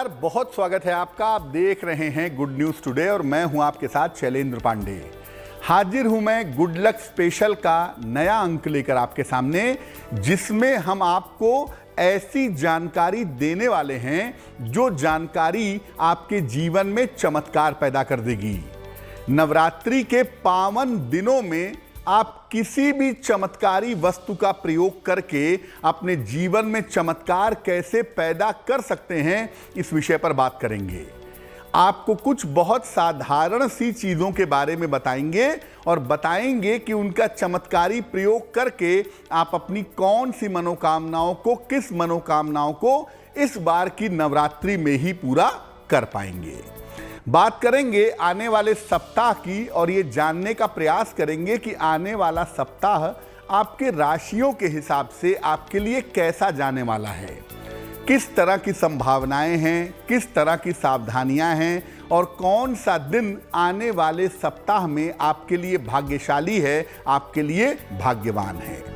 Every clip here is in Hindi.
नमस्कार, बहुत स्वागत है आपका। आप देख रहे हैं गुड न्यूज टुडे और मैं हूं आपके साथ शैलेंद्र पांडे। हाजिर हूं मैं गुड लक स्पेशल का नया अंक लेकर आपके सामने, जिसमें हम आपको ऐसी जानकारी देने वाले हैं जो जानकारी आपके जीवन में चमत्कार पैदा कर देगी। नवरात्रि के पावन दिनों में आप किसी भी चमत्कारी वस्तु का प्रयोग करके अपने जीवन में चमत्कार कैसे पैदा कर सकते हैं, इस विषय पर बात करेंगे। आपको कुछ बहुत साधारण सी चीजों के बारे में बताएंगे और बताएंगे कि उनका चमत्कारी प्रयोग करके आप अपनी कौन सी मनोकामनाओं को, किस मनोकामनाओं को इस बार की नवरात्रि में ही पूरा कर पाएंगे। बात करेंगे आने वाले सप्ताह की और ये जानने का प्रयास करेंगे कि आने वाला सप्ताह आपके राशियों के हिसाब से आपके लिए कैसा जाने वाला है, किस तरह की संभावनाएं हैं, किस तरह की सावधानियां हैं और कौन सा दिन आने वाले सप्ताह में आपके लिए भाग्यशाली है, आपके लिए भाग्यवान है।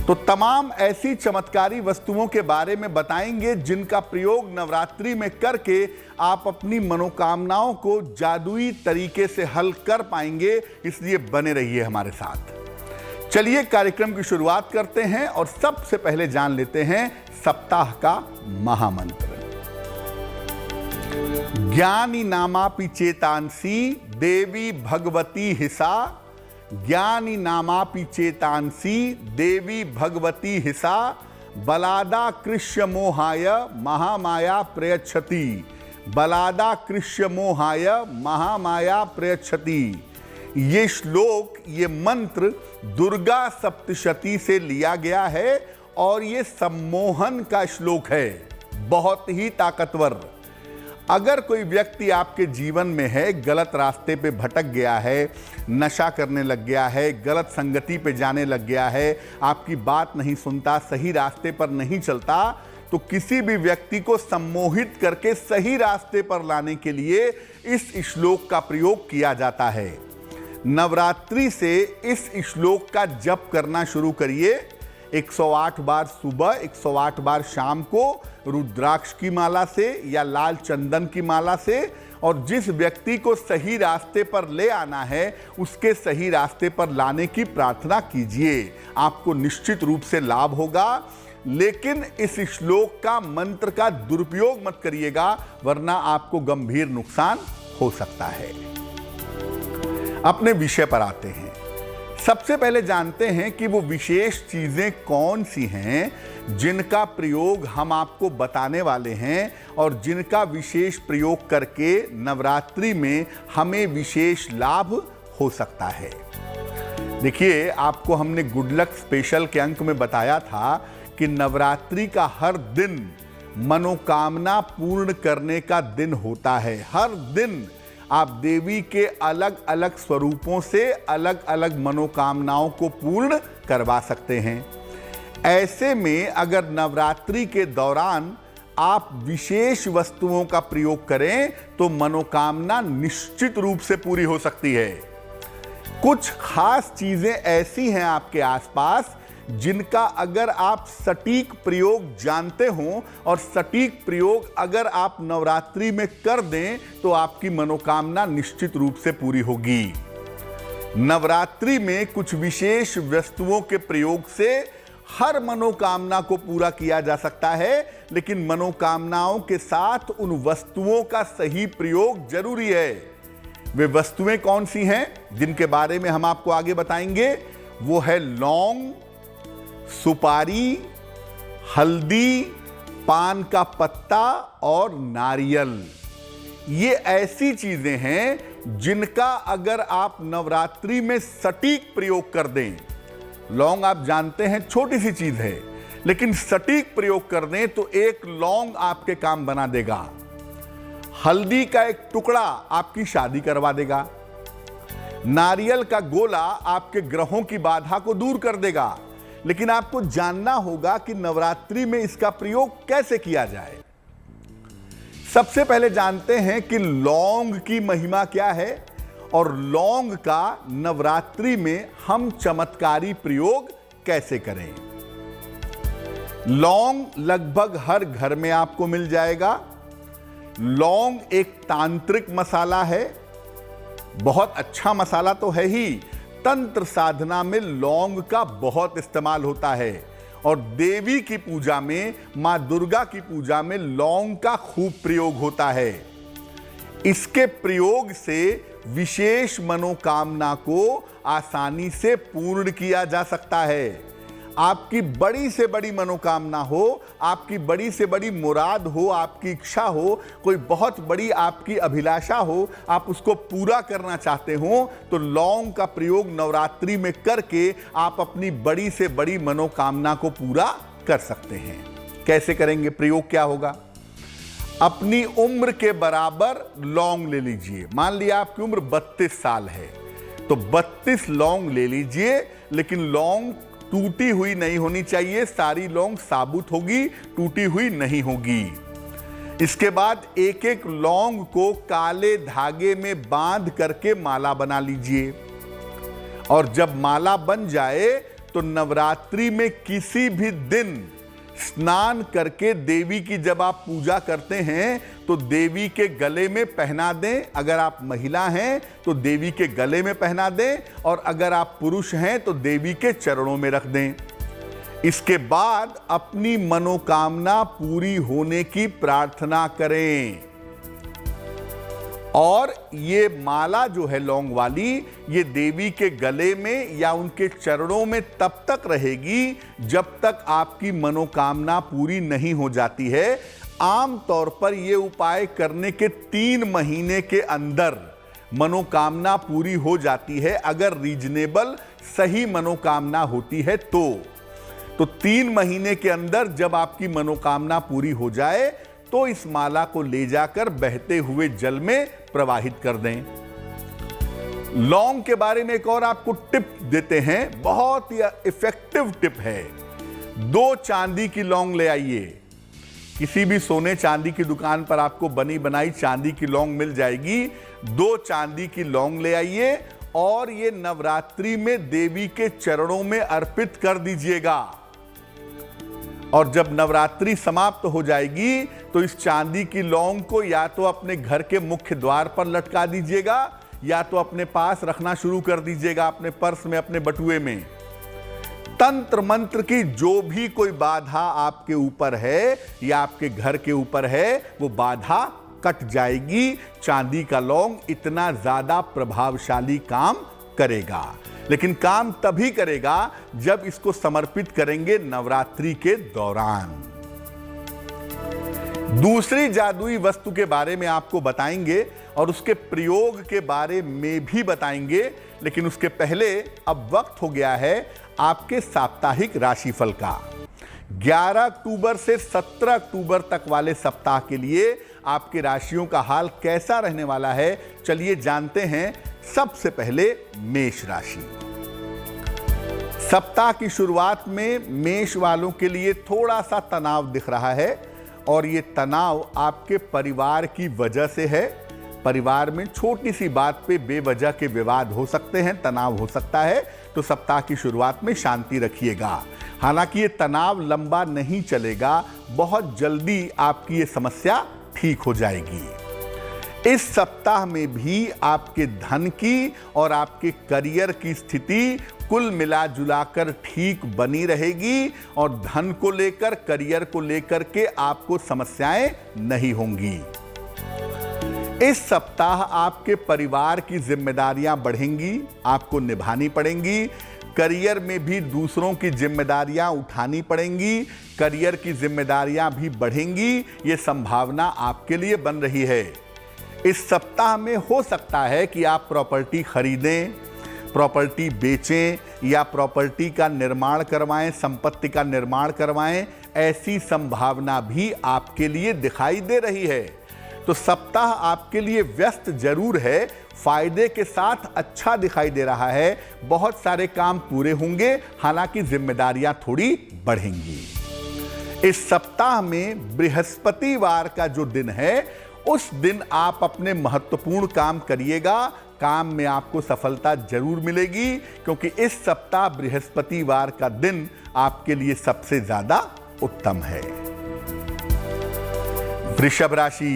तो तमाम ऐसी चमत्कारी वस्तुओं के बारे में बताएंगे जिनका प्रयोग नवरात्रि में करके आप अपनी मनोकामनाओं को जादुई तरीके से हल कर पाएंगे। इसलिए बने रहिए हमारे साथ। चलिए कार्यक्रम की शुरुआत करते हैं और सबसे पहले जान लेते हैं सप्ताह का महामंत्र। ज्ञानी नामापि चेतांसी देवी भगवती हिसा, ज्ञानी नामापि चेतांसी देवी भगवती हिसा, बलादा कृष्य मोहाय महामाया प्रयच्छति, बलादा कृष्य मोहाय महामाया प्रयच्छति। ये श्लोक, ये मंत्र दुर्गा सप्तशती से लिया गया है और ये सम्मोहन का श्लोक है, बहुत ही ताकतवर। अगर कोई व्यक्ति आपके जीवन में है, गलत रास्ते पे भटक गया है, नशा करने लग गया है, गलत संगति पे जाने लग गया है, आपकी बात नहीं सुनता, सही रास्ते पर नहीं चलता, तो किसी भी व्यक्ति को सम्मोहित करके सही रास्ते पर लाने के लिए इस श्लोक का प्रयोग किया जाता है। नवरात्रि से इस श्लोक का जप करना शुरू करिए। 108 बार सुबह, 108 बार शाम को रुद्राक्ष की माला से या लाल चंदन की माला से, और जिस व्यक्ति को सही रास्ते पर ले आना है उसके सही रास्ते पर लाने की प्रार्थना कीजिए। आपको निश्चित रूप से लाभ होगा। लेकिन इस श्लोक का, मंत्र का दुरुपयोग मत करिएगा, वरना आपको गंभीर नुकसान हो सकता है। अपने विषय पर आते हैं। सबसे पहले जानते हैं कि वो विशेष चीजें कौन सी हैं जिनका प्रयोग हम आपको बताने वाले हैं और जिनका विशेष प्रयोग करके नवरात्रि में हमें विशेष लाभ हो सकता है। देखिए, आपको हमने गुड लक स्पेशल के अंक में बताया था कि नवरात्रि का हर दिन मनोकामना पूर्ण करने का दिन होता है। हर दिन आप देवी के अलग अलग स्वरूपों से अलग अलग मनोकामनाओं को पूर्ण करवा सकते हैं। ऐसे में अगर नवरात्रि के दौरान आप विशेष वस्तुओं का प्रयोग करें तो मनोकामना निश्चित रूप से पूरी हो सकती है। कुछ खास चीजें ऐसी हैं आपके आसपास जिनका अगर आप सटीक प्रयोग जानते हो और सटीक प्रयोग अगर आप नवरात्रि में कर दें तो आपकी मनोकामना निश्चित रूप से पूरी होगी। नवरात्रि में कुछ विशेष वस्तुओं के प्रयोग से हर मनोकामना को पूरा किया जा सकता है, लेकिन मनोकामनाओं के साथ उन वस्तुओं का सही प्रयोग जरूरी है। वे वस्तुएं कौन सी हैं जिनके बारे में हम आपको आगे बताएंगे? वो है लौंग, सुपारी, हल्दी, पान का पत्ता और नारियल। ये ऐसी चीजें हैं जिनका अगर आप नवरात्रि में सटीक प्रयोग कर दें, लौंग आप जानते हैं छोटी सी चीज है, लेकिन सटीक प्रयोग कर दें तो एक लौंग आपके काम बना देगा। हल्दी का एक टुकड़ा आपकी शादी करवा देगा। नारियल का गोला आपके ग्रहों की बाधा को दूर कर देगा। लेकिन आपको जानना होगा कि नवरात्रि में इसका प्रयोग कैसे किया जाए। सबसे पहले जानते हैं कि लौंग की महिमा क्या है और लौंग का नवरात्रि में हम चमत्कारी प्रयोग कैसे करें। लौंग लगभग हर घर में आपको मिल जाएगा। लौंग एक तांत्रिक मसाला है, बहुत अच्छा मसाला तो है ही, तंत्र साधना में लौंग का बहुत इस्तेमाल होता है और देवी की पूजा में, मां दुर्गा की पूजा में लौंग का खूब प्रयोग होता है। इसके प्रयोग से विशेष मनोकामना को आसानी से पूर्ण किया जा सकता है। आपकी बड़ी से बड़ी मनोकामना हो, आपकी बड़ी से बड़ी मुराद हो, आपकी इच्छा हो, कोई बहुत बड़ी आपकी अभिलाषा हो, आप उसको पूरा करना चाहते हो, तो लौंग का प्रयोग नवरात्रि में करके आप अपनी बड़ी से बड़ी मनोकामना को पूरा कर सकते हैं। कैसे करेंगे? प्रयोग क्या होगा? अपनी उम्र के बराबर लौंग ले लीजिए। मान लिया आपकी उम्र 32 साल है, तो 32 लौंग ले लीजिए, लेकिन लौंग टूटी हुई नहीं होनी चाहिए, सारी लौंग साबुत होगी, टूटी हुई नहीं होगी। इसके बाद एक एक लौंग को काले धागे में बांध करके माला बना लीजिए और जब माला बन जाए तो नवरात्रि में किसी भी दिन स्नान करके देवी की जब आप पूजा करते हैं तो देवी के गले में पहना दें। अगर आप महिला हैं तो देवी के गले में पहना दें और अगर आप पुरुष हैं तो देवी के चरणों में रख दें। इसके बाद अपनी मनोकामना पूरी होने की प्रार्थना करें। और ये माला जो है लौंग वाली, ये देवी के गले में या उनके चरणों में तब तक रहेगी जब तक आपकी मनोकामना पूरी नहीं हो जाती है। आम तौर पर ये उपाय करने के 3 महीने के अंदर मनोकामना पूरी हो जाती है, अगर रीजनेबल सही मनोकामना होती है तो 3 महीने के अंदर जब आपकी मनोकामना पूरी हो जाए तो इस माला को ले जाकर बहते हुए जल में प्रवाहित कर दें। लौंग के बारे में एक और आपको टिप देते हैं, बहुत ही इफेक्टिव टिप है। 2 चांदी की लौंग ले आइए। किसी भी सोने चांदी की दुकान पर आपको बनी बनाई चांदी की लौंग मिल जाएगी। 2 चांदी की लौंग ले आइए और ये नवरात्रि में देवी के चरणों में अर्पित कर दीजिएगा। और जब नवरात्रि समाप्त हो जाएगी तो इस चांदी की लौंग को या तो अपने घर के मुख्य द्वार पर लटका दीजिएगा या तो अपने पास रखना शुरू कर दीजिएगा, अपने पर्स में, अपने बटुए में। तंत्र मंत्र की जो भी कोई बाधा आपके ऊपर है या आपके घर के ऊपर है, वो बाधा कट जाएगी। चांदी का लौंग इतना ज्यादा प्रभावशाली काम करेगा, लेकिन काम तभी करेगा जब इसको समर्पित करेंगे नवरात्रि के दौरान। दूसरी जादुई वस्तु के बारे में आपको बताएंगे और उसके प्रयोग के बारे में भी बताएंगे, लेकिन उसके पहले अब वक्त हो गया है आपके साप्ताहिक राशिफल का। 11 अक्टूबर से 17 अक्टूबर तक वाले सप्ताह के लिए आपके राशियों का हाल कैसा रहने वाला है, चलिए जानते हैं। सबसे पहले मेष राशि। सप्ताह की शुरुआत में मेष वालों के लिए थोड़ा सा तनाव दिख रहा है और ये तनाव आपके परिवार की वजह से है। परिवार में छोटी सी बात पे बेवजह के विवाद हो सकते हैं, तनाव हो सकता है, तो सप्ताह की शुरुआत में शांति रखिएगा। हालांकि ये तनाव लंबा नहीं चलेगा, बहुत जल्दी आपकी ये समस्या ठीक हो जाएगी। इस सप्ताह में भी आपके धन की और आपके करियर की स्थिति कुल मिला जुलाकर ठीक बनी रहेगी और धन को लेकर, करियर को लेकर के आपको समस्याएं नहीं होंगी। इस सप्ताह आपके परिवार की जिम्मेदारियां बढ़ेंगी, आपको निभानी पड़ेंगी। करियर में भी दूसरों की जिम्मेदारियां उठानी पड़ेंगी, करियर की जिम्मेदारियां भी बढ़ेंगी, ये संभावना आपके लिए बन रही है। इस सप्ताह में हो सकता है कि आप प्रॉपर्टी खरीदें, प्रॉपर्टी बेचें या प्रॉपर्टी का निर्माण करवाएं, संपत्ति का निर्माण करवाएं, ऐसी संभावना भी आपके लिए दिखाई दे रही है। तो सप्ताह आपके लिए व्यस्त जरूर है, फायदे के साथ अच्छा दिखाई दे रहा है। बहुत सारे काम पूरे होंगे, हालांकि जिम्मेदारियां थोड़ी बढ़ेंगी। इस सप्ताह में बृहस्पतिवार का जो दिन है, उस दिन आप अपने महत्वपूर्ण काम करिएगा। काम में आपको सफलता जरूर मिलेगी, क्योंकि इस सप्ताह बृहस्पतिवार का दिन आपके लिए सबसे ज्यादा उत्तम है। वृषभ राशि।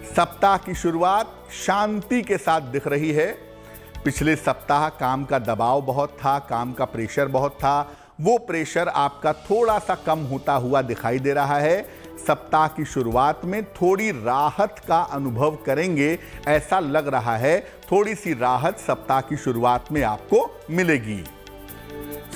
सप्ताह की शुरुआत शांति के साथ दिख रही है। पिछले सप्ताह काम का दबाव बहुत था, काम का प्रेशर बहुत था, वो प्रेशर आपका थोड़ा सा कम होता हुआ दिखाई दे रहा है। सप्ताह की शुरुआत में थोड़ी राहत का अनुभव करेंगे, ऐसा लग रहा है। थोड़ी सी राहत सप्ताह की शुरुआत में आपको मिलेगी।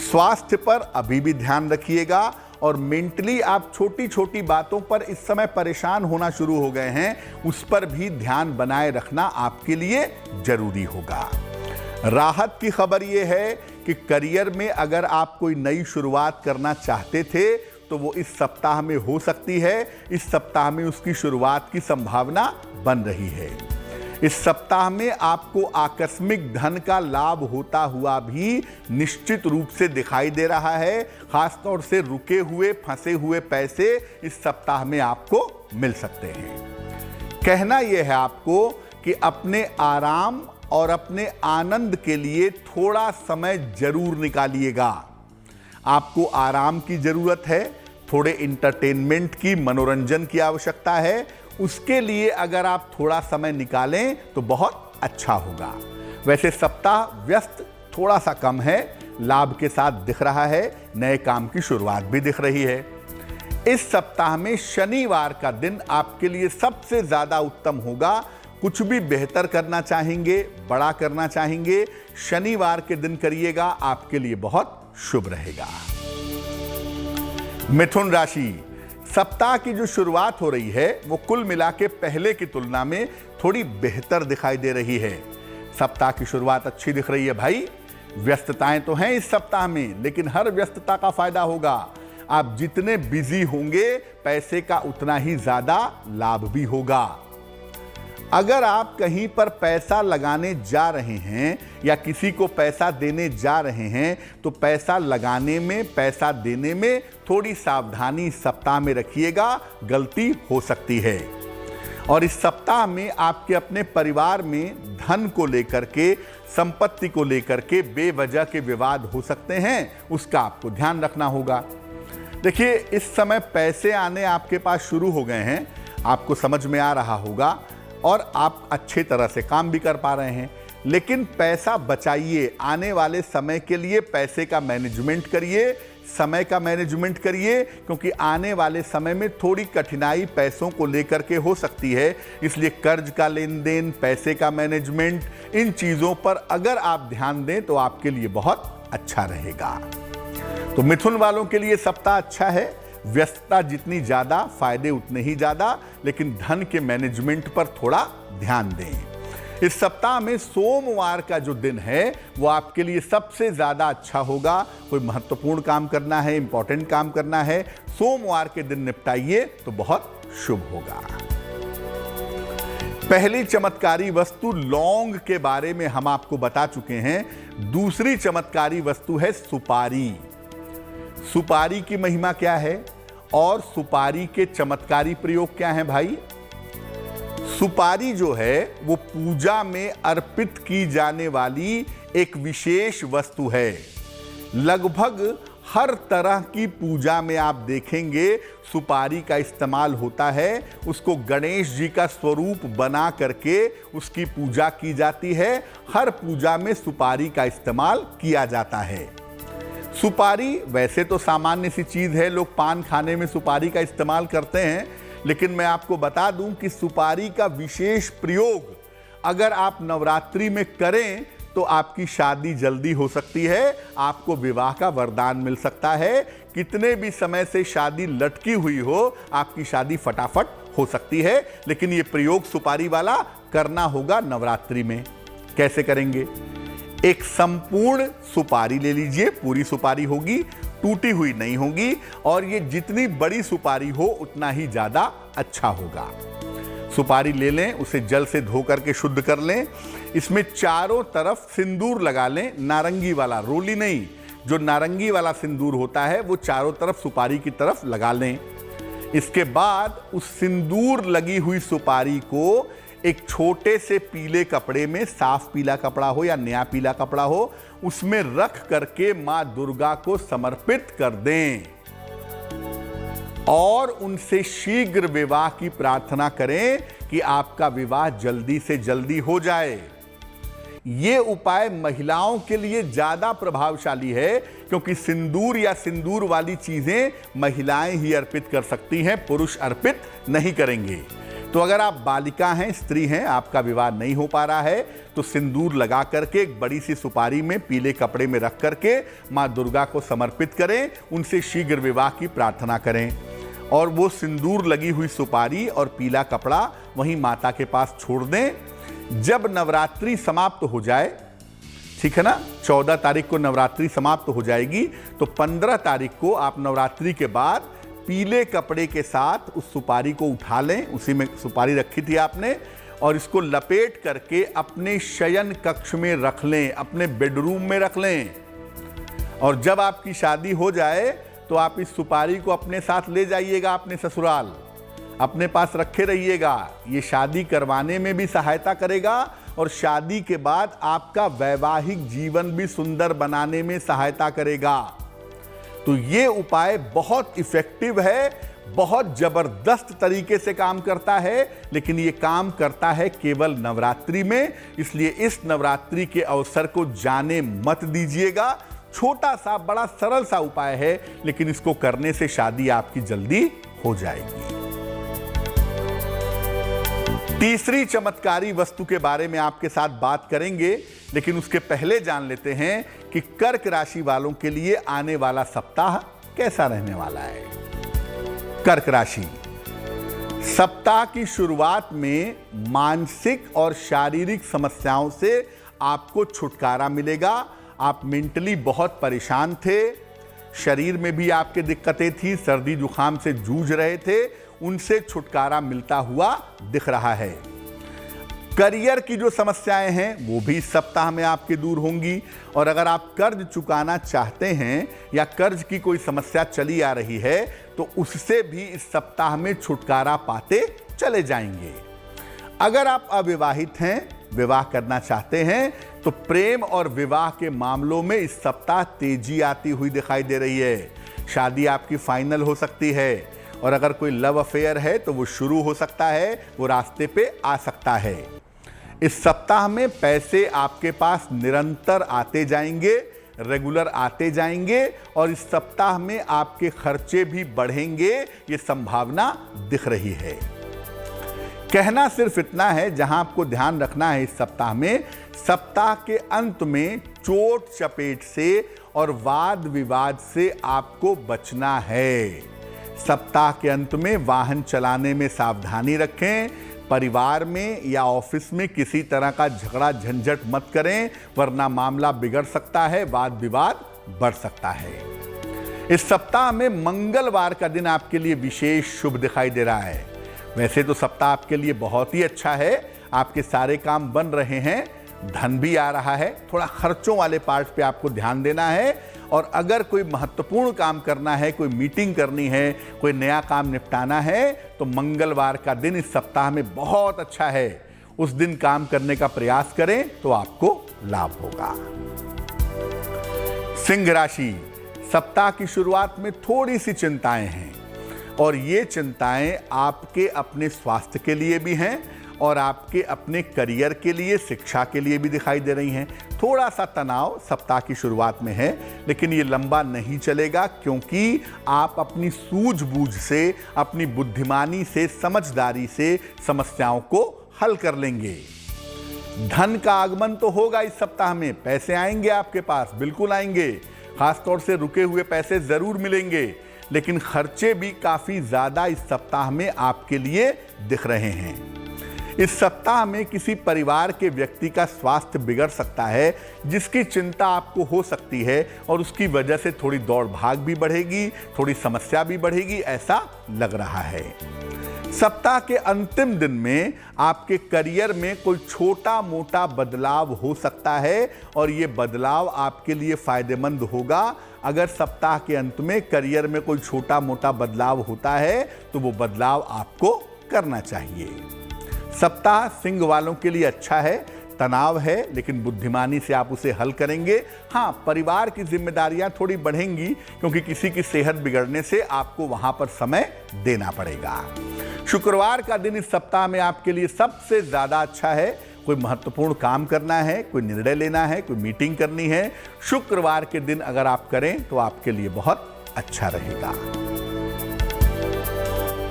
स्वास्थ्य पर अभी भी ध्यान रखिएगा और मेंटली आप छोटी छोटी बातों पर इस समय परेशान होना शुरू हो गए हैं, उस पर भी ध्यान बनाए रखना आपके लिए जरूरी होगा। राहत की खबर यह है कि करियर में अगर आप कोई नई शुरुआत करना चाहते थे तो वो इस सप्ताह में हो सकती है। इस सप्ताह में उसकी शुरुआत की संभावना बन रही है। इस सप्ताह में आपको आकस्मिक धन का लाभ होता हुआ भी निश्चित रूप से दिखाई दे रहा है। खासतौर से रुके हुए फंसे हुए पैसे इस सप्ताह में आपको मिल सकते हैं। कहना यह है आपको कि अपने आराम और अपने आनंद के लिए थोड़ा समय जरूर निकालिएगा। आपको आराम की जरूरत है, थोड़े इंटरटेनमेंट की, मनोरंजन की आवश्यकता है। उसके लिए अगर आप थोड़ा समय निकालें तो बहुत अच्छा होगा। वैसे सप्ताह व्यस्त थोड़ा सा कम है, लाभ के साथ दिख रहा है, नए काम की शुरुआत भी दिख रही है। इस सप्ताह में शनिवार का दिन आपके लिए सबसे ज्यादा उत्तम होगा। कुछ भी बेहतर करना चाहेंगे, बड़ा करना चाहेंगे, शनिवार के दिन करिएगा, आपके लिए बहुत शुभ रहेगा। मिथुन राशि, सप्ताह की जो शुरुआत हो रही है वो कुल मिला के पहले की तुलना में थोड़ी बेहतर दिखाई दे रही है। सप्ताह की शुरुआत अच्छी दिख रही है भाई। व्यस्तताएं तो हैं इस सप्ताह में, लेकिन हर व्यस्तता का फायदा होगा। आप जितने बिजी होंगे, पैसे का उतना ही ज्यादा लाभ भी होगा। अगर आप कहीं पर पैसा लगाने जा रहे हैं या किसी को पैसा देने जा रहे हैं तो पैसा लगाने में, पैसा देने में थोड़ी सावधानी सप्ताह में रखिएगा, गलती हो सकती है। और इस सप्ताह में आपके अपने परिवार में धन को लेकर के, संपत्ति को लेकर के बेवजह के विवाद हो सकते हैं, उसका आपको ध्यान रखना होगा। देखिए, इस समय पैसे आने आपके पास शुरू हो गए हैं, आपको समझ में आ रहा होगा और आप अच्छे तरह से काम भी कर पा रहे हैं। लेकिन पैसा बचाइए, आने वाले समय के लिए पैसे का मैनेजमेंट करिए, समय का मैनेजमेंट करिए, क्योंकि आने वाले समय में थोड़ी कठिनाई पैसों को लेकर के हो सकती है। इसलिए कर्ज का लेन देन, पैसे का मैनेजमेंट, इन चीज़ों पर अगर आप ध्यान दें तो आपके लिए बहुत अच्छा रहेगा। तो मिथुन वालों के लिए सप्ताह अच्छा है। व्यस्तता जितनी ज्यादा, फायदे उतने ही ज्यादा, लेकिन धन के मैनेजमेंट पर थोड़ा ध्यान दें। इस सप्ताह में सोमवार का जो दिन है वो आपके लिए सबसे ज्यादा अच्छा होगा। कोई महत्वपूर्ण काम करना है, इंपॉर्टेंट काम करना है, सोमवार के दिन निपटाइए तो बहुत शुभ होगा। पहली चमत्कारी वस्तु लौंग के बारे में हम आपको बता चुके हैं। दूसरी चमत्कारी वस्तु है सुपारी। सुपारी की महिमा क्या है और सुपारी के चमत्कारी प्रयोग क्या हैं भाई? सुपारी जो है वो पूजा में अर्पित की जाने वाली एक विशेष वस्तु है। लगभग हर तरह की पूजा में आप देखेंगे सुपारी का इस्तेमाल होता है। उसको गणेश जी का स्वरूप बना करके उसकी पूजा की जाती है। हर पूजा में सुपारी का इस्तेमाल किया जाता है। सुपारी वैसे तो सामान्य सी चीज है, लोग पान खाने में सुपारी का इस्तेमाल करते हैं, लेकिन मैं आपको बता दूं कि सुपारी का विशेष प्रयोग अगर आप नवरात्रि में करें तो आपकी शादी जल्दी हो सकती है, आपको विवाह का वरदान मिल सकता है। कितने भी समय से शादी लटकी हुई हो, आपकी शादी फटाफट हो सकती है। लेकिन ये प्रयोग सुपारी वाला करना होगा नवरात्रि में। कैसे करेंगे? एक संपूर्ण सुपारी ले लीजिए, पूरी सुपारी होगी, टूटी हुई नहीं होगी, और ये जितनी बड़ी सुपारी हो उतना ही ज्यादा अच्छा होगा। सुपारी ले लें, उसे जल से धो करके शुद्ध कर लें। इसमें चारों तरफ सिंदूर लगा लें, नारंगी वाला, रोली नहीं, जो नारंगी वाला सिंदूर होता है वो चारों तरफ सुपारी की तरफ लगा लें। इसके बाद उस सिंदूर लगी हुई सुपारी को एक छोटे से पीले कपड़े में, साफ पीला कपड़ा हो या नया पीला कपड़ा हो, उसमें रख करके मां दुर्गा को समर्पित कर दें। और उनसे शीघ्र विवाह की प्रार्थना करें कि आपका विवाह जल्दी से जल्दी हो जाए। ये उपाय महिलाओं के लिए ज्यादा प्रभावशाली है क्योंकि सिंदूर या सिंदूर वाली चीजें महिलाएं ही अर्पित कर सकती हैं, पुरुष अर्पित नहीं करेंगे। तो अगर आप बालिका हैं, स्त्री हैं, आपका विवाह नहीं हो पा रहा है तो सिंदूर लगा करके एक बड़ी सी सुपारी में पीले कपड़े में रख करके माँ दुर्गा को समर्पित करें, उनसे शीघ्र विवाह की प्रार्थना करें और वो सिंदूर लगी हुई सुपारी और पीला कपड़ा वहीं माता के पास छोड़ दें। जब नवरात्रि समाप्त हो जाए, ठीक है ना, 14 तारीख को नवरात्रि समाप्त हो जाएगी, तो 15 तारीख को आप नवरात्रि के बाद पीले कपड़े के साथ उस सुपारी को उठा लें, उसी में सुपारी रखी थी आपने, और इसको लपेट करके अपने शयन कक्ष में रख लें, अपने बेडरूम में रख लें। और जब आपकी शादी हो जाए तो आप इस सुपारी को अपने साथ ले जाइएगा, अपने ससुराल अपने पास रखे रहिएगा। ये शादी करवाने में भी सहायता करेगा और शादी के बाद आपका वैवाहिक जीवन भी सुंदर बनाने में सहायता करेगा। तो ये उपाय बहुत इफेक्टिव है, बहुत जबरदस्त तरीके से काम करता है, लेकिन ये काम करता है केवल नवरात्रि में। इसलिए इस नवरात्रि के अवसर को जाने मत दीजिएगा। छोटा सा बड़ा सरल सा उपाय है, लेकिन इसको करने से शादी आपकी जल्दी हो जाएगी। तीसरी चमत्कारी वस्तु के बारे में आपके साथ बात करेंगे, लेकिन उसके पहले जान लेते हैं कि कर्क राशि वालों के लिए आने वाला सप्ताह कैसा रहने वाला है। कर्क राशि, सप्ताह की शुरुआत में मानसिक और शारीरिक समस्याओं से आपको छुटकारा मिलेगा। आप मेंटली बहुत परेशान थे, शरीर में भी आपके दिक्कतें थी, सर्दी जुकाम से जूझ रहे थे, उनसे छुटकारा मिलता हुआ दिख रहा है। करियर की जो समस्याएं हैं वो भी इस सप्ताह में आपके दूर होंगी, और अगर आप कर्ज चुकाना चाहते हैं या कर्ज की कोई समस्या चली आ रही है तो उससे भी इस सप्ताह में छुटकारा पाते चले जाएंगे। अगर आप अविवाहित हैं, विवाह करना चाहते हैं, तो प्रेम और विवाह के मामलों में इस सप्ताह तेजी आती हुई दिखाई दे रही है। शादी आपकी फाइनल हो सकती है, और अगर कोई लव अफेयर है तो वो शुरू हो सकता है, वो रास्ते पे आ सकता है। इस सप्ताह में पैसे आपके पास निरंतर आते जाएंगे, रेगुलर आते जाएंगे, और इस सप्ताह में आपके खर्चे भी बढ़ेंगे, ये संभावना दिख रही है। कहना सिर्फ इतना है, जहां आपको ध्यान रखना है इस सप्ताह में, सप्ताह के अंत में चोट चपेट से और वाद विवाद से आपको बचना है। सप्ताह के अंत में वाहन चलाने में सावधानी रखें, परिवार में या ऑफिस में किसी तरह का झगड़ा झंझट मत करें, वरना मामला बिगड़ सकता है, वाद विवाद बढ़ सकता है। इस सप्ताह में मंगलवार का दिन आपके लिए विशेष शुभ दिखाई दे रहा है। वैसे तो सप्ताह आपके लिए बहुत ही अच्छा है, आपके सारे काम बन रहे हैं, धन भी आ रहा है, थोड़ा खर्चों वाले पार्ट पे आपको ध्यान देना है, और अगर कोई महत्वपूर्ण काम करना है, कोई मीटिंग करनी है, कोई नया काम निपटाना है, तो मंगलवार का दिन इस सप्ताह में बहुत अच्छा है। उस दिन काम करने का प्रयास करें तो आपको लाभ होगा। सिंह राशि, सप्ताह की शुरुआत में थोड़ी सी चिंताएं हैं, और ये चिंताएं आपके अपने स्वास्थ्य के लिए भी हैं और आपके अपने करियर के लिए, शिक्षा के लिए भी दिखाई दे रही हैं। थोड़ा सा तनाव सप्ताह की शुरुआत में है, लेकिन ये लंबा नहीं चलेगा, क्योंकि आप अपनी सूझबूझ से, अपनी बुद्धिमानी से, समझदारी से समस्याओं को हल कर लेंगे। धन का आगमन तो होगा इस सप्ताह में, पैसे आएंगे आपके पास, बिल्कुल आएंगे, खासतौर से रुके हुए पैसे जरूर मिलेंगे, लेकिन खर्चे भी काफी ज्यादा इस सप्ताह में आपके लिए दिख रहे हैं। इस सप्ताह में किसी परिवार के व्यक्ति का स्वास्थ्य बिगड़ सकता है, जिसकी चिंता आपको हो सकती है, और उसकी वजह से थोड़ी दौड़ भाग भी बढ़ेगी, थोड़ी समस्या भी बढ़ेगी, ऐसा लग रहा है। सप्ताह के अंतिम दिन में आपके करियर में कोई छोटा मोटा बदलाव हो सकता है, और ये बदलाव आपके लिए फायदेमंद होगा। अगर सप्ताह के अंत में करियर में कोई छोटा मोटा बदलाव होता है तो वो बदलाव आपको करना चाहिए। सप्ताह सिंह वालों के लिए अच्छा है। तनाव है, लेकिन बुद्धिमानी से आप उसे हल करेंगे। हाँ, परिवार की जिम्मेदारियां थोड़ी बढ़ेंगी, क्योंकि किसी की सेहत बिगड़ने से आपको वहां पर समय देना पड़ेगा। शुक्रवार का दिन इस सप्ताह में आपके लिए सबसे ज्यादा अच्छा है। कोई महत्वपूर्ण काम करना है, कोई निर्णय लेना है, कोई मीटिंग करनी है, शुक्रवार के दिन अगर आप करें तो आपके लिए बहुत अच्छा रहेगा।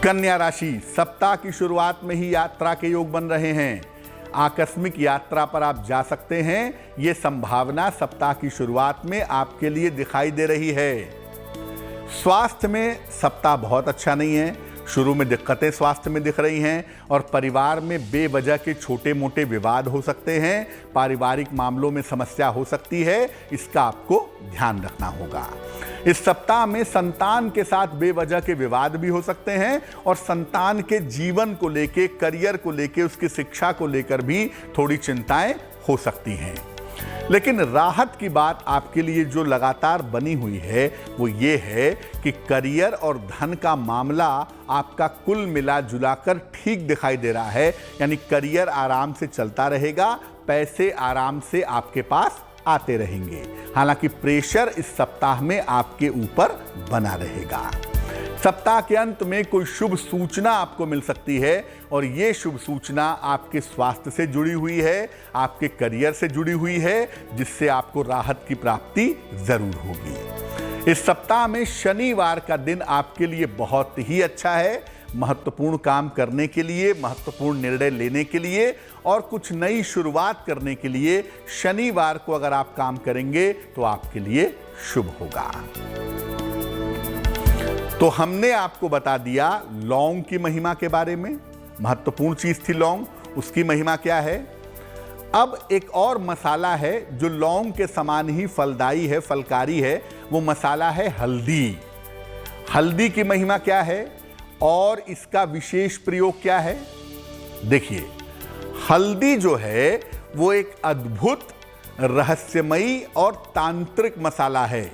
कन्या राशि, सप्ताह की शुरुआत में ही यात्रा के योग बन रहे हैं। आकस्मिक यात्रा पर आप जा सकते हैं। यह संभावना सप्ताह की शुरुआत में आपके लिए दिखाई दे रही है। स्वास्थ्य में सप्ताह बहुत अच्छा नहीं है। शुरू में दिक्कतें स्वास्थ्य में दिख रही हैं और परिवार में बेवजह के छोटे मोटे विवाद हो सकते हैं। पारिवारिक मामलों में समस्या हो सकती है, इसका आपको ध्यान रखना होगा। इस सप्ताह में संतान के साथ बेवजह के विवाद भी हो सकते हैं और संतान के जीवन को लेके, करियर को लेके, उसकी शिक्षा को लेकर भी थोड़ी चिंताएं हो सकती हैं। लेकिन राहत की बात आपके लिए जो लगातार बनी हुई है वो ये है कि करियर और धन का मामला आपका कुल मिला जुलाकर ठीक दिखाई दे रहा है। यानी करियर आराम से चलता रहेगा, पैसे आराम से आपके पास आते रहेंगे। हालांकि प्रेशर इस सप्ताह में आपके ऊपर बना रहेगा। सप्ताह के अंत में कोई शुभ सूचना आपको मिल सकती है और ये शुभ सूचना आपके स्वास्थ्य से जुड़ी हुई है, आपके करियर से जुड़ी हुई है, जिससे आपको राहत की प्राप्ति जरूर होगी। इस सप्ताह में शनिवार का दिन आपके लिए बहुत ही अच्छा है। महत्वपूर्ण काम करने के लिए, महत्वपूर्ण निर्णय लेने के लिए और कुछ नई शुरुआत करने के लिए शनिवार को अगर आप काम करेंगे तो आपके लिए शुभ होगा। तो हमने आपको बता दिया लौंग की महिमा के बारे में। महत्वपूर्ण चीज थी लौंग, उसकी महिमा क्या है। अब एक और मसाला है जो लौंग के समान ही फलदायी है, फलकारी है। वो मसाला है हल्दी। हल्दी की महिमा क्या है और इसका विशेष प्रयोग क्या है। देखिए, हल्दी जो है वो एक अद्भुत, रहस्यमयी और तांत्रिक मसाला है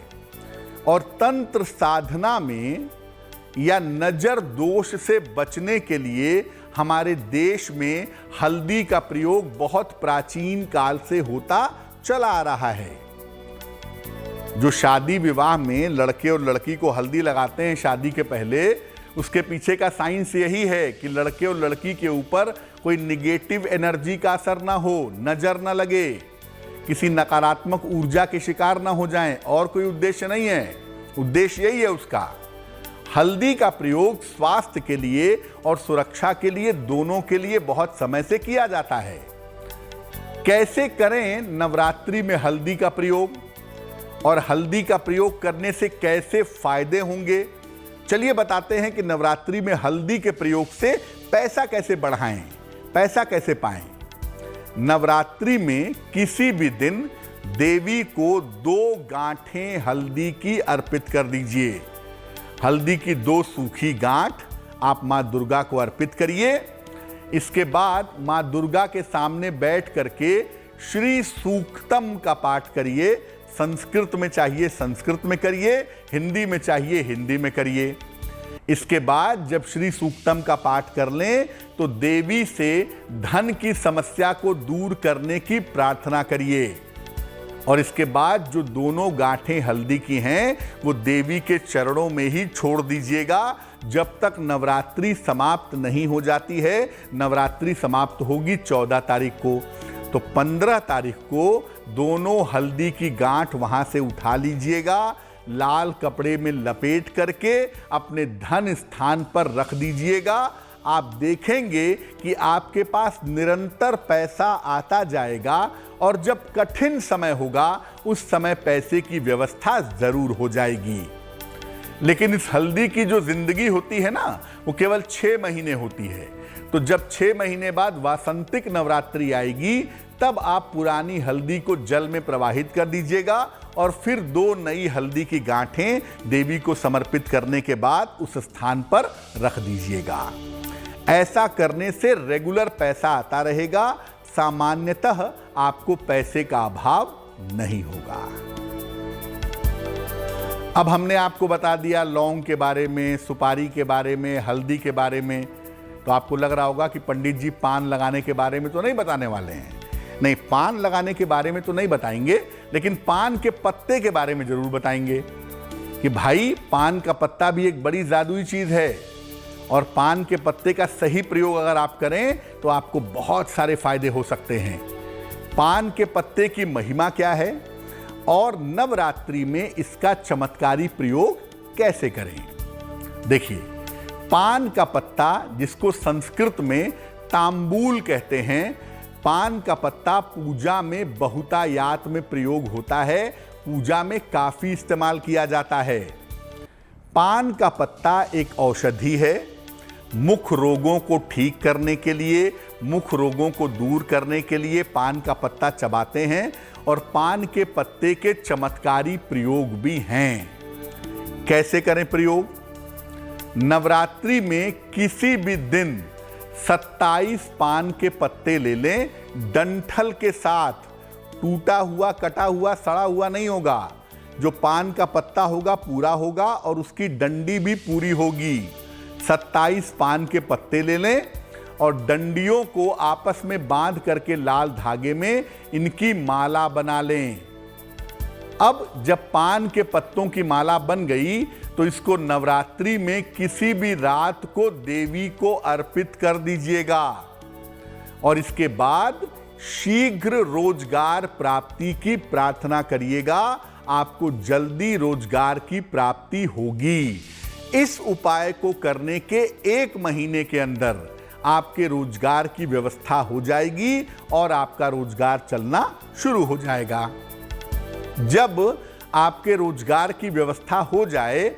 और तंत्र साधना में या नजर दोष से बचने के लिए हमारे देश में हल्दी का प्रयोग बहुत प्राचीन काल से होता चला आ रहा है। जो शादी विवाह में लड़के और लड़की को हल्दी लगाते हैं शादी के पहले, उसके पीछे का साइंस यही है कि लड़के और लड़की के ऊपर कोई निगेटिव एनर्जी का असर ना हो, नजर ना लगे, किसी नकारात्मक ऊर्जा के शिकार ना हो जाएं, और कोई उद्देश्य नहीं है। उद्देश्य यही है उसका। हल्दी का प्रयोग स्वास्थ्य के लिए और सुरक्षा के लिए, दोनों के लिए बहुत समय से किया जाता है। कैसे करें नवरात्रि में हल्दी का प्रयोग और हल्दी का प्रयोग करने से कैसे फायदे होंगे, चलिए बताते हैं कि नवरात्रि में हल्दी के प्रयोग से पैसा कैसे बढ़ाएं, पैसा कैसे पाएं। नवरात्रि में किसी भी दिन देवी को 2 गांठें हल्दी की अर्पित कर दीजिए। हल्दी की 2 सूखी गांठ आप मां दुर्गा को अर्पित करिए। इसके बाद मां दुर्गा के सामने बैठ करके श्री सूक्तम का पाठ करिए। संस्कृत में चाहिए संस्कृत में करिए, हिंदी में चाहिए हिंदी में करिए। इसके बाद जब श्री सूक्तम का पाठ कर लें तो देवी से धन की समस्या को दूर करने की प्रार्थना करिए। और इसके बाद जो दोनों गांठें हल्दी की हैं वो देवी के चरणों में ही छोड़ दीजिएगा जब तक नवरात्रि समाप्त नहीं हो जाती है। नवरात्रि समाप्त होगी 14 तारीख को, तो 15 तारीख को दोनों हल्दी की गांठ वहां से उठा लीजिएगा, लाल कपड़े में लपेट करके अपने धन स्थान पर रख दीजिएगा। आप देखेंगे कि आपके पास निरंतर पैसा आता जाएगा और जब कठिन समय होगा उस समय पैसे की व्यवस्था जरूर हो जाएगी। लेकिन इस हल्दी की जो जिंदगी होती है ना, वो केवल 6 महीने होती है। तो जब 6 महीने बाद वासंतिक नवरात्रि आएगी तब आप पुरानी हल्दी को जल में प्रवाहित कर दीजिएगा और फिर 2 नई हल्दी की गांठें देवी को समर्पित करने के बाद उस स्थान पर रख दीजिएगा। ऐसा करने से रेगुलर पैसा आता रहेगा। सामान्यतः आपको पैसे का अभाव नहीं होगा। अब हमने आपको बता दिया लौंग के बारे में, सुपारी के बारे में, हल्दी के बारे में। तो आपको लग रहा होगा कि पंडित जी पान लगाने के बारे में तो नहीं बताने वाले हैं, नहीं, पान लगाने के बारे में तो नहीं बताएंगे, लेकिन पान के पत्ते के बारे में जरूर बताएंगे कि भाई पान का पत्ता भी एक बड़ी जादुई चीज है और पान के पत्ते का सही प्रयोग अगर आप करें तो आपको बहुत सारे फायदे हो सकते हैं। पान के पत्ते की महिमा क्या है और नवरात्रि में इसका चमत्कारी प्रयोग कैसे करें। देखिए, पान का पत्ता, जिसको संस्कृत में तांबूल कहते हैं, पान का पत्ता पूजा में बहुतायात में प्रयोग होता है, पूजा में काफी इस्तेमाल किया जाता है। पान का पत्ता एक औषधि है। मुख रोगों को ठीक करने के लिए, मुख रोगों को दूर करने के लिए पान का पत्ता चबाते हैं और पान के पत्ते के चमत्कारी प्रयोग भी हैं। कैसे करें प्रयोग? नवरात्रि में किसी भी दिन 27 पान के पत्ते ले लें, डंठल के साथ। टूटा हुआ, कटा हुआ, सड़ा हुआ नहीं होगा। जो पान का पत्ता होगा पूरा होगा और उसकी डंडी भी पूरी होगी। 27 पान के पत्ते ले लें और डंडियों को आपस में बांध करके लाल धागे में इनकी माला बना लें। अब जब पान के पत्तों की माला बन गई तो इसको नवरात्रि में किसी भी रात को देवी को अर्पित कर दीजिएगा और इसके बाद शीघ्र रोजगार प्राप्ति की प्रार्थना करिएगा। आपको जल्दी रोजगार की प्राप्ति होगी। इस उपाय को करने के 1 महीने के अंदर आपके रोजगार की व्यवस्था हो जाएगी और आपका रोजगार चलना शुरू हो जाएगा। जब आपके रोजगार की व्यवस्था हो जाए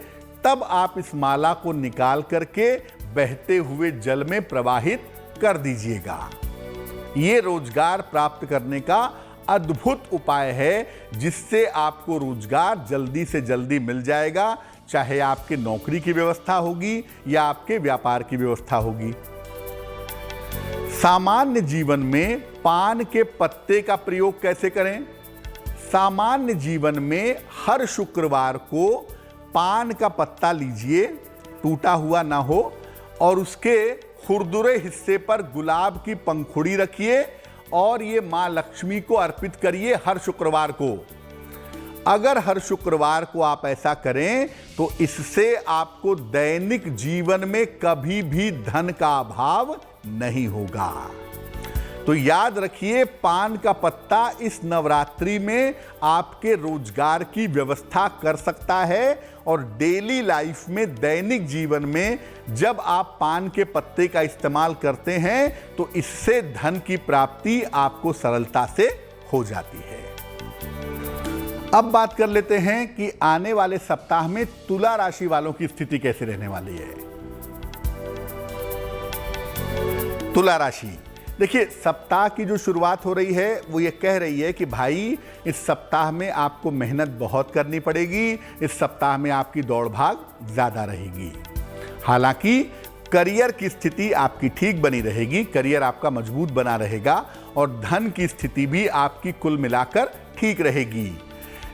तब आप इस माला को निकाल करके बहते हुए जल में प्रवाहित कर दीजिएगा। ये रोजगार प्राप्त करने का अद्भुत उपाय है, जिससे आपको रोजगार जल्दी से जल्दी मिल जाएगा, चाहे आपके नौकरी की व्यवस्था होगी या आपके व्यापार की व्यवस्था होगी। सामान्य जीवन में पान के पत्ते का प्रयोग कैसे करें? सामान्य जीवन में हर शुक्रवार को पान का पत्ता लीजिए, टूटा हुआ ना हो, और उसके खुरदुरे हिस्से पर गुलाब की पंखुड़ी रखिए और ये मां लक्ष्मी को अर्पित करिए हर शुक्रवार को। अगर हर शुक्रवार को आप ऐसा करें तो इससे आपको दैनिक जीवन में कभी भी धन का अभाव नहीं होगा। तो याद रखिए, पान का पत्ता इस नवरात्रि में आपके रोजगार की व्यवस्था कर सकता है और डेली लाइफ में, दैनिक जीवन में जब आप पान के पत्ते का इस्तेमाल करते हैं तो इससे धन की प्राप्ति आपको सरलता से हो जाती है। अब बात कर लेते हैं कि आने वाले सप्ताह में तुला राशि वालों की स्थिति कैसे रहने वाली है। तुला राशि, देखिए, सप्ताह की जो शुरुआत हो रही है वो ये कह रही है कि भाई इस सप्ताह में आपको मेहनत बहुत करनी पड़ेगी। इस सप्ताह में आपकी दौड़ भाग ज़्यादा रहेगी। हालांकि करियर की स्थिति आपकी ठीक बनी रहेगी, करियर आपका मजबूत बना रहेगा और धन की स्थिति भी आपकी कुल मिलाकर ठीक रहेगी।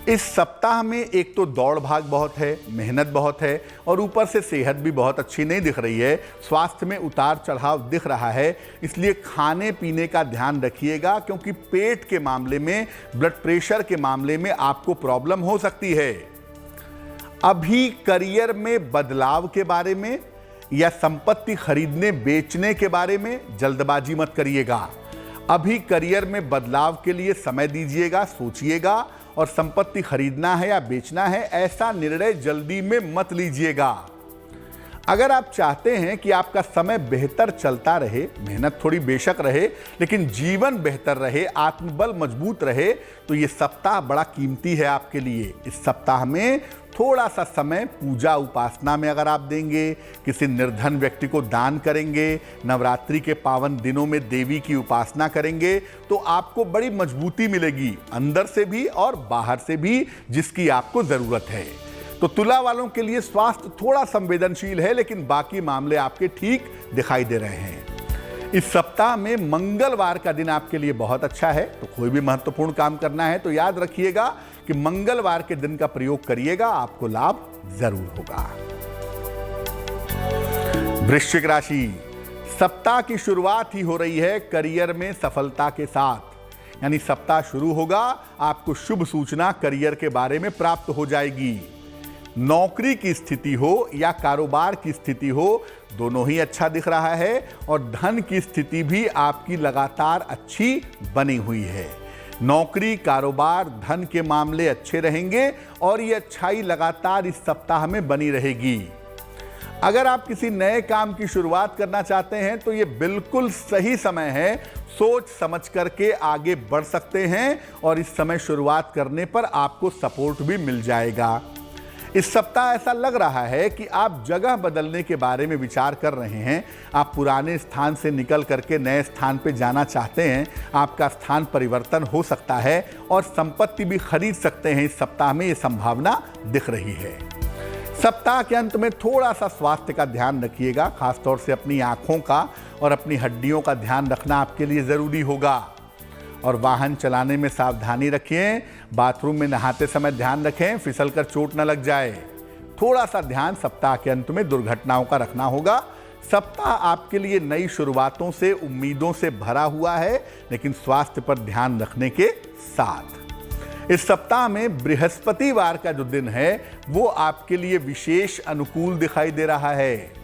इस सप्ताह में एक तो दौड़ भाग बहुत है, मेहनत बहुत है और ऊपर से सेहत भी बहुत अच्छी नहीं दिख रही है। स्वास्थ्य में उतार चढ़ाव दिख रहा है, इसलिए खाने पीने का ध्यान रखिएगा, क्योंकि पेट के मामले में, ब्लड प्रेशर के मामले में आपको प्रॉब्लम हो सकती है। अभी करियर में बदलाव के बारे में या संपत्ति खरीदने बेचने के बारे में जल्दबाजी मत करिएगा। अभी करियर में बदलाव के लिए समय दीजिएगा, सोचिएगा, और संपत्ति खरीदना है या बेचना है ऐसा निर्णय जल्दी में मत लीजिएगा। अगर आप चाहते हैं कि आपका समय बेहतर चलता रहे, मेहनत थोड़ी बेशक रहे लेकिन जीवन बेहतर रहे, आत्मबल मजबूत रहे, तो ये सप्ताह बड़ा कीमती है आपके लिए। इस सप्ताह में थोड़ा सा समय पूजा उपासना में अगर आप देंगे, किसी निर्धन व्यक्ति को दान करेंगे, नवरात्रि के पावन दिनों में देवी की उपासना करेंगे, तो आपको बड़ी मजबूती मिलेगी, अंदर से भी और बाहर से भी, जिसकी आपको ज़रूरत है। तो तुला वालों के लिए स्वास्थ्य थोड़ा संवेदनशील है, लेकिन बाकी मामले आपके ठीक दिखाई दे रहे हैं। इस सप्ताह में मंगलवार का दिन आपके लिए बहुत अच्छा है। तो कोई भी महत्वपूर्ण काम करना है तो याद रखिएगा कि मंगलवार के दिन का प्रयोग करिएगा, आपको लाभ जरूर होगा। वृश्चिक राशि, सप्ताह की शुरुआत ही हो रही है करियर में सफलता के साथ। यानी सप्ताह शुरू होगा, आपको शुभ सूचना करियर के बारे में प्राप्त हो जाएगी। नौकरी की स्थिति हो या कारोबार की स्थिति हो, दोनों ही अच्छा दिख रहा है और धन की स्थिति भी आपकी लगातार अच्छी बनी हुई है। नौकरी, कारोबार, धन के मामले अच्छे रहेंगे और ये अच्छाई लगातार इस सप्ताह में बनी रहेगी। अगर आप किसी नए काम की शुरुआत करना चाहते हैं तो ये बिल्कुल सही समय है। सोच समझ करके आगे बढ़ सकते हैं और इस समय शुरुआत करने पर आपको सपोर्ट भी मिल जाएगा। इस सप्ताह ऐसा लग रहा है कि आप जगह बदलने के बारे में विचार कर रहे हैं। आप पुराने स्थान से निकल करके नए स्थान पर जाना चाहते हैं। आपका स्थान परिवर्तन हो सकता है और संपत्ति भी खरीद सकते हैं। इस सप्ताह में ये संभावना दिख रही है। सप्ताह के अंत में थोड़ा सा स्वास्थ्य का ध्यान रखिएगा, खासतौर से अपनी आँखों का और अपनी हड्डियों का ध्यान रखना आपके लिए ज़रूरी होगा। और वाहन चलाने में सावधानी रखें। बाथरूम में नहाते समय ध्यान रखें, फिसल कर चोट न लग जाए। थोड़ा सा ध्यान सप्ताह के अंत में दुर्घटनाओं का रखना होगा। सप्ताह आपके लिए नई शुरुआतों से, उम्मीदों से भरा हुआ है, लेकिन स्वास्थ्य पर ध्यान रखने के साथ। इस सप्ताह में बृहस्पतिवार का जो दिन है वो आपके लिए विशेष अनुकूल दिखाई दे रहा है।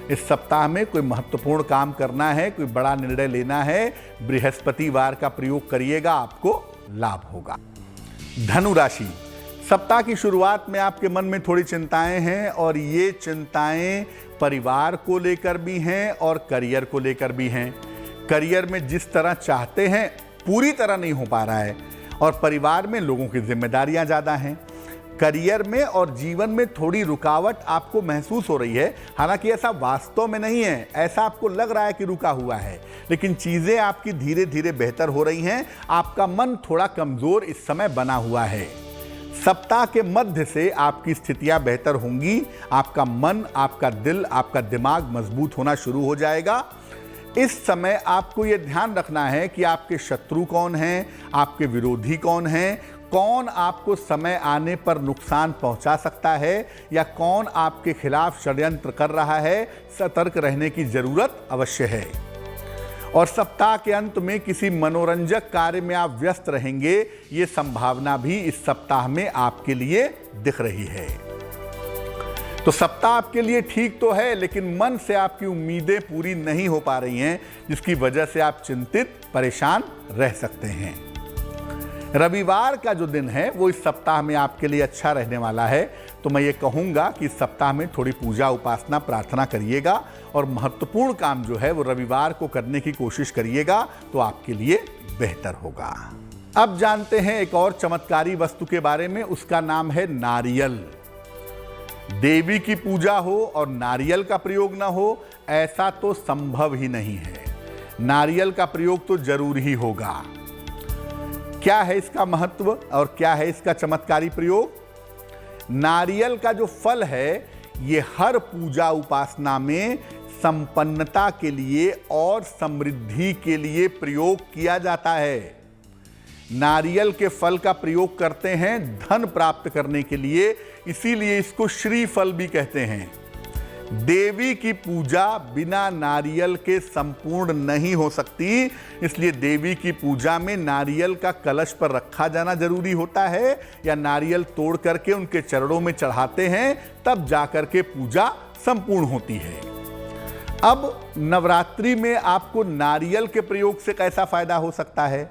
इस सप्ताह में कोई महत्वपूर्ण काम करना है, कोई बड़ा निर्णय लेना है, बृहस्पतिवार का प्रयोग करिएगा, आपको लाभ होगा। धनु राशि, सप्ताह की शुरुआत में आपके मन में थोड़ी चिंताएं हैं और ये चिंताएं परिवार को लेकर भी हैं और करियर को लेकर भी हैं। करियर में जिस तरह चाहते हैं पूरी तरह नहीं हो पा रहा है और परिवार में लोगों की जिम्मेदारियां ज़्यादा हैं। करियर में और जीवन में थोड़ी रुकावट आपको महसूस हो रही है। हालांकि ऐसा वास्तव में नहीं है, ऐसा आपको लग रहा है कि रुका हुआ है, लेकिन चीज़ें आपकी धीरे धीरे बेहतर हो रही हैं। आपका मन थोड़ा कमज़ोर इस समय बना हुआ है। सप्ताह के मध्य से आपकी स्थितियां बेहतर होंगी। आपका मन, आपका दिल, आपका दिमाग मजबूत होना शुरू हो जाएगा। इस समय आपको ये ध्यान रखना है कि आपके शत्रु कौन हैं, आपके विरोधी कौन हैं, कौन आपको समय आने पर नुकसान पहुंचा सकता है या कौन आपके खिलाफ षड्यंत्र कर रहा है। सतर्क रहने की जरूरत अवश्य है। और सप्ताह के अंत में किसी मनोरंजक कार्य में आप व्यस्त रहेंगे, ये संभावना भी इस सप्ताह में आपके लिए दिख रही है। तो सप्ताह आपके लिए ठीक तो है, लेकिन मन से आपकी उम्मीदें पूरी नहीं हो पा रही हैं, जिसकी वजह से आप चिंतित, परेशान रह सकते हैं। रविवार का जो दिन है वो इस सप्ताह में आपके लिए अच्छा रहने वाला है। तो मैं ये कहूँगा कि इस सप्ताह में थोड़ी पूजा, उपासना, प्रार्थना करिएगा और महत्वपूर्ण काम जो है वो रविवार को करने की कोशिश करिएगा, तो आपके लिए बेहतर होगा। अब जानते हैं एक और चमत्कारी वस्तु के बारे में। उसका नाम है नारियल। देवी की पूजा हो और नारियल का प्रयोग ना हो, ऐसा तो संभव ही नहीं है। नारियल का प्रयोग तो जरूर ही होगा। क्या है इसका महत्व और क्या है इसका चमत्कारी प्रयोग? नारियल का जो फल है ये हर पूजा उपासना में संपन्नता के लिए और समृद्धि के लिए प्रयोग किया जाता है। नारियल के फल का प्रयोग करते हैं धन प्राप्त करने के लिए, इसीलिए इसको श्रीफल भी कहते हैं। देवी की पूजा बिना नारियल के संपूर्ण नहीं हो सकती, इसलिए देवी की पूजा में नारियल का कलश पर रखा जाना जरूरी होता है या नारियल तोड़ करके उनके चरणों में चढ़ाते हैं, तब जाकर के पूजा संपूर्ण होती है। अब नवरात्रि में आपको नारियल के प्रयोग से कैसा फायदा हो सकता है?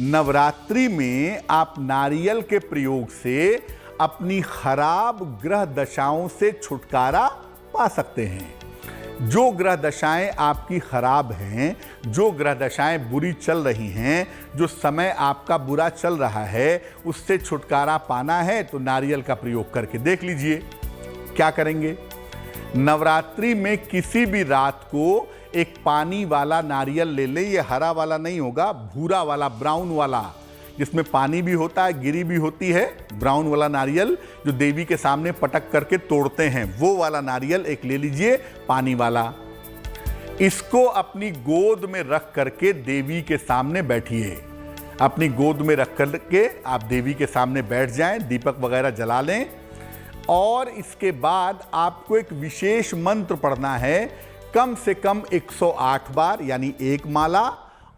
नवरात्रि में आप नारियल के प्रयोग से अपनी खराब ग्रह दशाओं से छुटकारा पा सकते हैं। जो ग्रह दशाएं आपकी खराब हैं, जो ग्रह दशाएं बुरी चल रही हैं, जो समय आपका बुरा चल रहा है, उससे छुटकारा पाना है तो नारियल का प्रयोग करके देख लीजिए। क्या करेंगे? नवरात्रि में किसी भी रात को एक पानी वाला नारियल ले लें। ये हरा वाला नहीं होगा, भूरा वाला, ब्राउन वाला, जिसमें पानी भी होता है, गिरी भी होती है। ब्राउन वाला नारियल जो देवी के सामने पटक करके तोड़ते हैं, वो वाला नारियल एक ले लीजिए, पानी वाला। इसको अपनी गोद में रख करके देवी के सामने बैठिए। अपनी गोद में रख करके आप देवी के सामने बैठ जाएं, दीपक वगैरह जला लें और इसके बाद आपको एक विशेष मंत्र पढ़ना है, कम से कम 108 बार, यानी एक माला,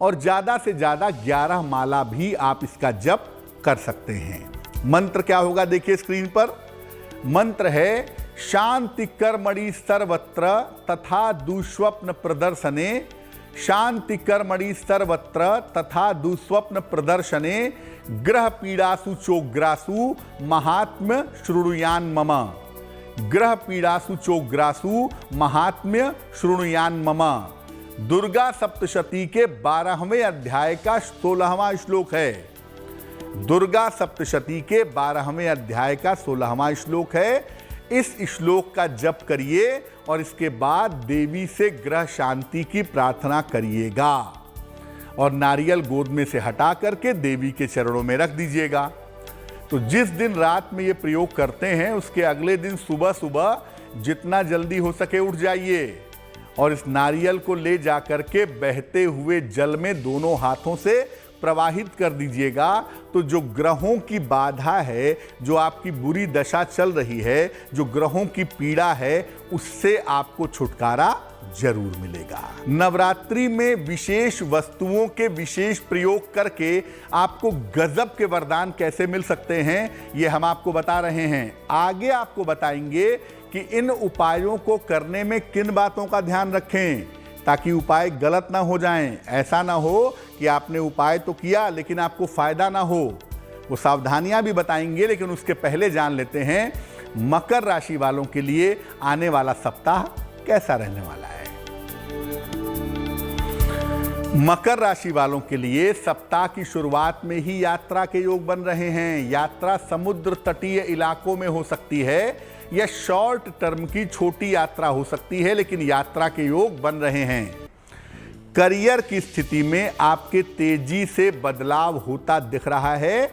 और ज़्यादा से ज़्यादा 11 माला भी आप इसका जप कर सकते हैं। मंत्र क्या होगा देखिए स्क्रीन पर। मंत्र है शांति कर्मणि सर्वत्र तथा दुष्स्वप्न प्रदर्शने, शांति कर्मणि सर्वत्र तथा दुष्स्वप्न प्रदर्शने, ग्रह पीड़ासु चोग्रासु महात्म्य शृणुयान मम, ग्रह पीड़ासु चोग्रासु महात्म्य शृणुयान मम। दुर्गा सप्तशती के 12वें अध्याय का 16वां श्लोक है। दुर्गा सप्तशती के 12वें अध्याय का 16वां श्लोक है। इस श्लोक का जप करिए और इसके बाद देवी से ग्रह शांति की प्रार्थना करिएगा और नारियल गोद में से हटा करके देवी के चरणों में रख दीजिएगा। तो जिस दिन रात में ये प्रयोग करते हैं उसके अगले दिन सुबह सुबह जितना जल्दी हो सके उठ जाइए और इस नारियल को ले जाकर के बहते हुए जल में दोनों हाथों से प्रवाहित कर दीजिएगा। तो जो ग्रहों की बाधा है, जो आपकी बुरी दशा चल रही है, जो ग्रहों की पीड़ा है, उससे आपको छुटकारा जरूर मिलेगा। नवरात्रि में विशेष वस्तुओं के विशेष प्रयोग करके आपको गजब के वरदान कैसे मिल सकते हैं, ये हम आपको बता रहे हैं। आगे आपको बताएंगे कि इन उपायों को करने में किन बातों का ध्यान रखें ताकि उपाय गलत ना हो जाएं। ऐसा ना हो कि आपने उपाय तो किया लेकिन आपको फायदा ना हो। वो सावधानियां भी बताएंगे, लेकिन उसके पहले जान लेते हैं मकर राशि वालों के लिए आने वाला सप्ताह कैसा रहने वाला है। मकर राशि वालों के लिए सप्ताह की शुरुआत में ही यात्रा के योग बन रहे हैं। यात्रा समुद्र तटीय इलाकों में हो सकती है या शॉर्ट टर्म की छोटी यात्रा हो सकती है, लेकिन यात्रा के योग बन रहे हैं। करियर की स्थिति में आपके तेजी से बदलाव होता दिख रहा है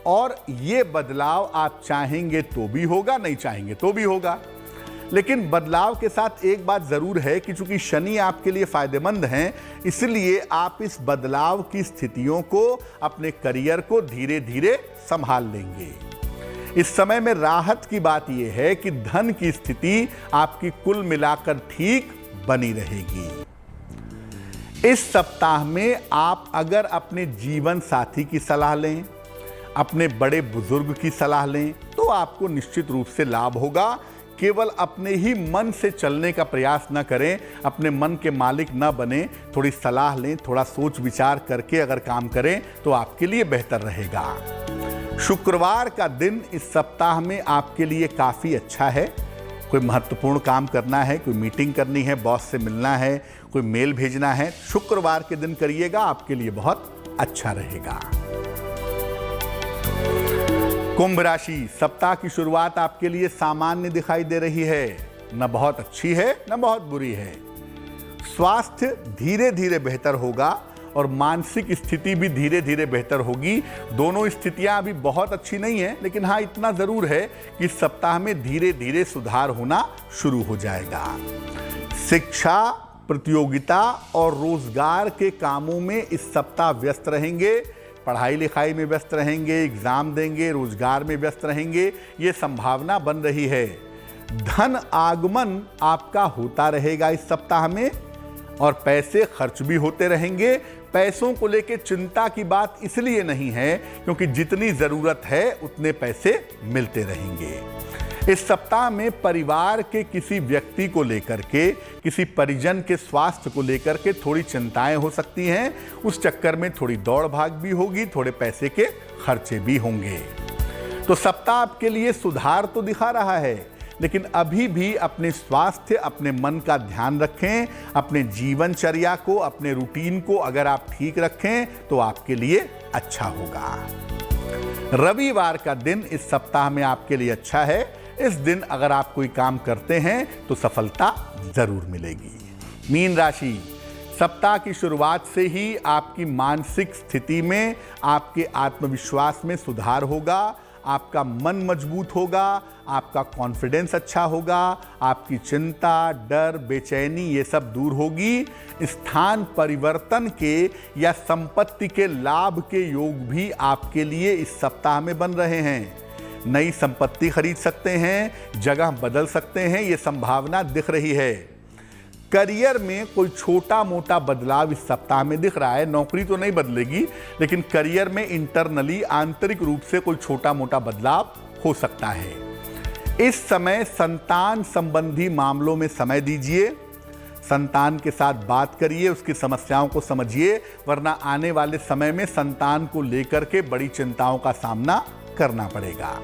और ये बदलाव आप चाहेंगे तो भी होगा, नहीं चाहेंगे तो भी होगा। लेकिन बदलाव के साथ एक बात जरूर है कि चूंकि शनि आपके लिए फायदेमंद हैं, इसलिए आप इस बदलाव की स्थितियों को, अपने करियर को धीरे धीरे संभाल लेंगे। इस समय में राहत की बात यह है कि धन की स्थिति आपकी कुल मिलाकर ठीक बनी रहेगी। इस सप्ताह में आप अगर अपने जीवन साथी की सलाह लें, अपने बड़े बुजुर्ग की सलाह लें, तो आपको निश्चित रूप से लाभ होगा। केवल अपने ही मन से चलने का प्रयास न करें, अपने मन के मालिक न बने, थोड़ी सलाह लें, थोड़ा सोच विचार करके अगर काम करें तो आपके लिए बेहतर रहेगा। शुक्रवार का दिन इस सप्ताह में आपके लिए काफ़ी अच्छा है। कोई महत्वपूर्ण काम करना है, कोई मीटिंग करनी है, बॉस से मिलना है, कोई मेल भेजना है, शुक्रवार के दिन करिएगा, आपके लिए बहुत अच्छा रहेगा। कुंभ राशि, सप्ताह की शुरुआत आपके लिए सामान्य दिखाई दे रही है, न बहुत अच्छी है न बहुत बुरी है। स्वास्थ्य धीरे धीरे बेहतर होगा और मानसिक स्थिति भी धीरे धीरे बेहतर होगी। दोनों स्थितियां अभी बहुत अच्छी नहीं है, लेकिन हाँ इतना जरूर है कि इस सप्ताह में धीरे धीरे सुधार होना शुरू हो जाएगा। शिक्षा, प्रतियोगिता और रोजगार के कामों में इस सप्ताह व्यस्त रहेंगे। पढ़ाई लिखाई में व्यस्त रहेंगे, एग्जाम देंगे, रोजगार में व्यस्त रहेंगे, ये संभावना बन रही है। धन आगमन आपका होता रहेगा इस सप्ताह में और पैसे खर्च भी होते रहेंगे। पैसों को लेकर चिंता की बात इसलिए नहीं है क्योंकि जितनी जरूरत है उतने पैसे मिलते रहेंगे। इस सप्ताह में परिवार के किसी व्यक्ति को लेकर के, किसी परिजन के स्वास्थ्य को लेकर के थोड़ी चिंताएं हो सकती हैं। उस चक्कर में थोड़ी दौड़ भाग भी होगी, थोड़े पैसे के खर्चे भी होंगे। तो सप्ताह आपके लिए सुधार तो दिखा रहा है, लेकिन अभी भी अपने स्वास्थ्य, अपने मन का ध्यान रखें। अपने जीवनचर्या को, अपने रूटीन को अगर आप ठीक रखें तो आपके लिए अच्छा होगा। रविवार का दिन इस सप्ताह में आपके लिए अच्छा है। इस दिन अगर आप कोई काम करते हैं तो सफलता जरूर मिलेगी। मीन राशि, सप्ताह की शुरुआत से ही आपकी मानसिक स्थिति में, आपके आत्मविश्वास में सुधार होगा। आपका मन मजबूत होगा, आपका कॉन्फिडेंस अच्छा होगा, आपकी चिंता, डर, बेचैनी ये सब दूर होगी। स्थान परिवर्तन के या संपत्ति के लाभ के योग भी आपके लिए इस सप्ताह में बन रहे हैं। नई संपत्ति खरीद सकते हैं, जगह बदल सकते हैं, ये संभावना दिख रही है। करियर में कोई छोटा मोटा बदलाव इस सप्ताह में दिख रहा है। नौकरी तो नहीं बदलेगी, लेकिन करियर में इंटरनली, आंतरिक रूप से कोई छोटा मोटा बदलाव हो सकता है। इस समय संतान संबंधी मामलों में समय दीजिए, संतान के साथ बात करिए, उसकी समस्याओं को समझिए, वरना आने वाले समय में संतान को लेकर के बड़ी चिंताओं का सामना करना पड़ेगा।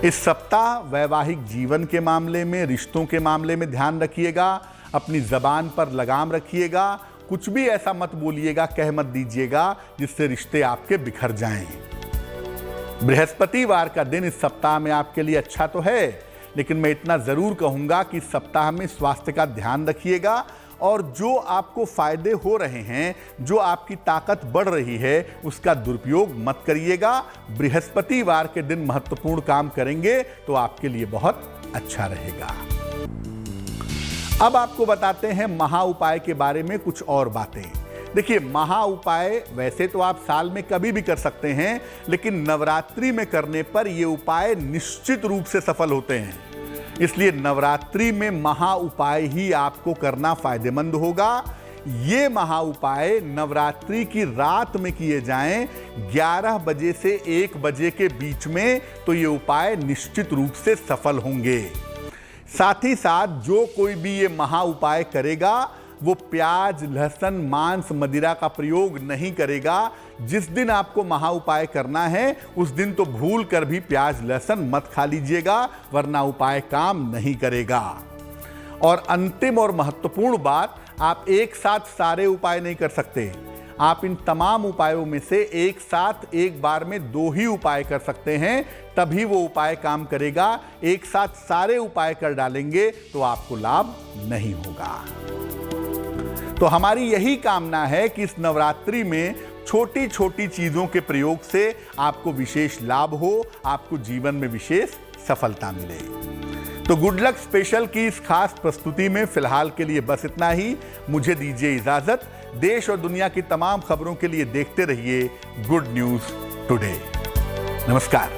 इस सप्ताह वैवाहिक जीवन के मामले में, रिश्तों के मामले में ध्यान रखिएगा, अपनी जबान पर लगाम रखिएगा, कुछ भी ऐसा मत बोलिएगा, कह मत दीजिएगा जिससे रिश्ते आपके बिखर जाएं। बृहस्पतिवार का दिन इस सप्ताह में आपके लिए अच्छा तो है, लेकिन मैं इतना जरूर कहूंगा कि इस सप्ताह में स्वास्थ्य का ध्यान रखिएगा और जो आपको फायदे हो रहे हैं, जो आपकी ताकत बढ़ रही है, उसका दुरुपयोग मत करिएगा। बृहस्पतिवार के दिन महत्वपूर्ण काम करेंगे तो आपके लिए बहुत अच्छा रहेगा। अब आपको बताते हैं महा उपाय के बारे में कुछ और बातें। देखिए, महा उपाय वैसे तो आप साल में कभी भी कर सकते हैं, लेकिन नवरात्रि में करने पर ये उपाय निश्चित रूप से सफल होते हैं। इसलिए नवरात्रि में महा उपाय ही आपको करना फायदेमंद होगा। ये महा उपाय नवरात्रि की रात में किए जाएं 11 बजे से 1 बजे के बीच में, तो ये उपाय निश्चित रूप से सफल होंगे। साथ ही साथ जो कोई भी ये महा उपाय करेगा वो प्याज, लहसुन, मांस, मदिरा का प्रयोग नहीं करेगा। जिस दिन आपको महा उपाय करना है उस दिन तो भूल कर भी प्याज, लहसुन मत खा लीजिएगा, वरना उपाय काम नहीं करेगा। और अंतिम और महत्वपूर्ण बात, आप एक साथ सारे उपाय नहीं कर सकते। आप इन तमाम उपायों में से एक साथ एक बार में 2 ही उपाय कर सकते हैं, तभी वो उपाय काम करेगा। एक साथ सारे उपाय कर डालेंगे तो आपको लाभ नहीं होगा। तो हमारी यही कामना है कि इस नवरात्रि में छोटी छोटी चीजों के प्रयोग से आपको विशेष लाभ हो, आपको जीवन में विशेष सफलता मिले। तो गुड लक स्पेशल की इस खास प्रस्तुति में फिलहाल के लिए बस इतना ही। मुझे दीजिए इजाजत। देश और दुनिया की तमाम खबरों के लिए देखते रहिए गुड न्यूज टुडे। नमस्कार।